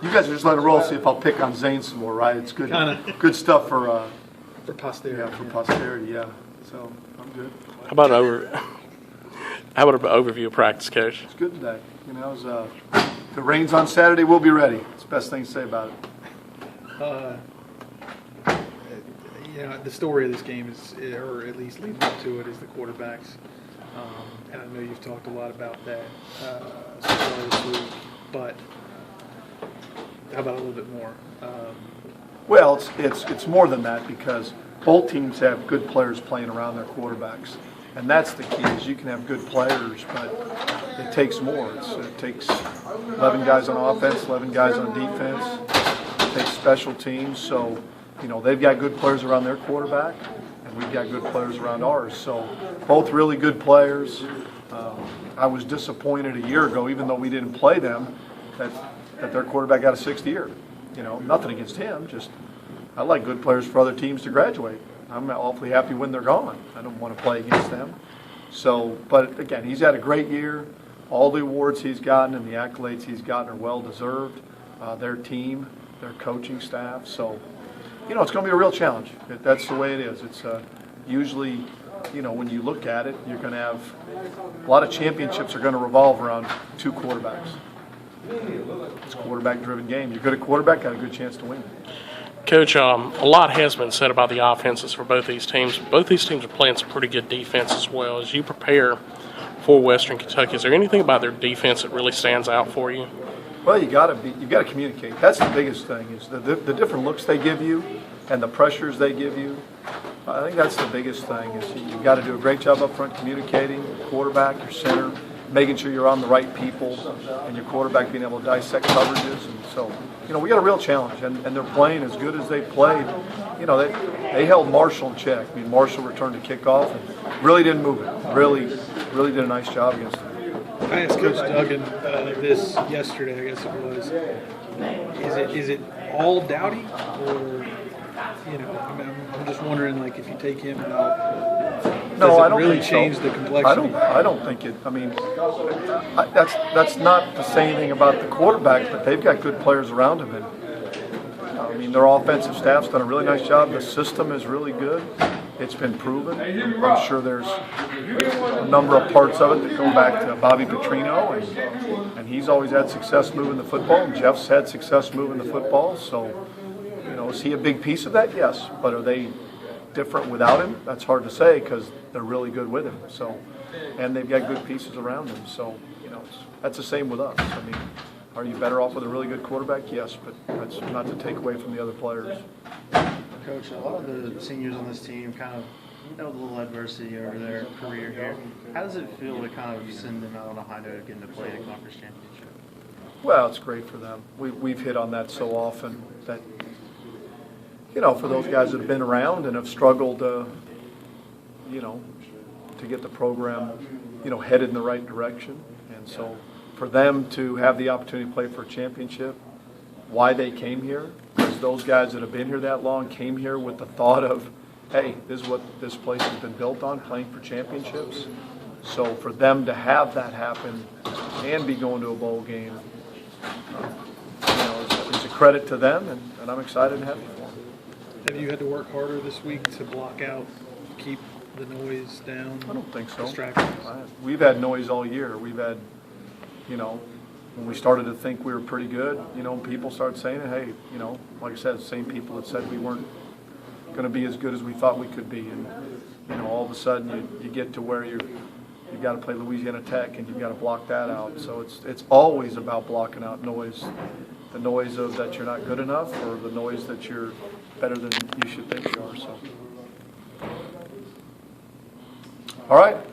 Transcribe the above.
You guys are just letting it roll. See if I'll pick on Zane some more, right? It's good, good stuff for posterity. Yeah, for posterity. Yeah. So I'm good. How about an overview of practice, Coach? It's good today. You know, if it rains on Saturday, we'll be ready. It's the best thing to say about it. The story of this game is, or at least leading up to it, is the quarterbacks. And I know you've talked a lot about that so far this week, but how about a little bit more? Well, it's more than that because both teams have good players playing around their quarterbacks, and that's the key. Is you can have good players, but it takes more. It takes 11 guys on offense, 11 guys on defense. It takes special teams. So, they've got good players around their quarterback, and we've got good players around ours. So, both really good players. I was disappointed a year ago, even though we didn't play them, that their quarterback got a sixth year. Nothing against him. Just I like good players for other teams to graduate. I'm awfully happy when they're gone. I don't want to play against them. So, but again, he's had a great year. All the awards he's gotten and the accolades he's gotten are well deserved. Their team, their coaching staff. So, it's going to be a real challenge. That's the way it is. It's usually, when you look at it, you're going to have a lot of championships are going to revolve around two quarterbacks. It's a quarterback-driven game. You're good at quarterback, got a good chance to win. Coach, a lot has been said about the offenses for both these teams. Both these teams are playing some pretty good defense as well. As you prepare for Western Kentucky, is there anything about their defense that really stands out for you? Well, you got to communicate. That's the biggest thing is the different looks they give you and the pressures they give you. I think that's the biggest thing is you've got to do a great job up front communicating, your quarterback, your center, making sure you're on the right people, and your quarterback being able to dissect coverages. And so, we got a real challenge, and they're playing as good as they played. They held Marshall in check. I mean, Marshall returned to kickoff and really didn't move it. Really did a nice job against them. I asked Coach Duggan this yesterday, I guess it was. Is it all Dowdy, or I'm just wondering, like, if you take him out, no, I don't really think change so. the complexion? I don't think it. I mean, that's not to say anything about the quarterback, but they've got good players around him, and I mean, their offensive staff's done a really nice job. The system is really good. It's been proven. I'm sure there's a number of parts of it that go back to Bobby Petrino, and he's always had success moving the football, and Jeff's had success moving the football. So, is he a big piece of that? Yes. But are they different without him? That's hard to say because they're really good with him. So, and they've got good pieces around him. So, that's the same with us. I mean, are you better off with a really good quarterback? Yes, but that's not to take away from the other players. Coach, a lot of the seniors on this team kind of a little adversity over their career here. How does it feel to kind of send them out on a high note getting to play in a conference championship? Well, it's great for them. We've hit on that so often that, for those guys that have been around and have struggled, to get the program, headed in the right direction. And so for them to have the opportunity to play for a championship, why they came here, because those guys that have been here that long came here with the thought of, hey, this is what this place has been built on, playing for championships. So for them to have that happen and be going to a bowl game, it's a credit to them, and I'm excited and happy for them. Have you had to work harder this week to block out, keep the noise down? I don't think so. Distractions? We've had noise all year. We've had, when we started to think we were pretty good, people started saying, hey, like I said, the same people that said we weren't going to be as good as we thought we could be. And, all of a sudden you get to where you've got to play Louisiana Tech and you've got to block that out. So it's always about blocking out noise. The noise of that you're not good enough or the noise that you're better than you should think you are. So, all right.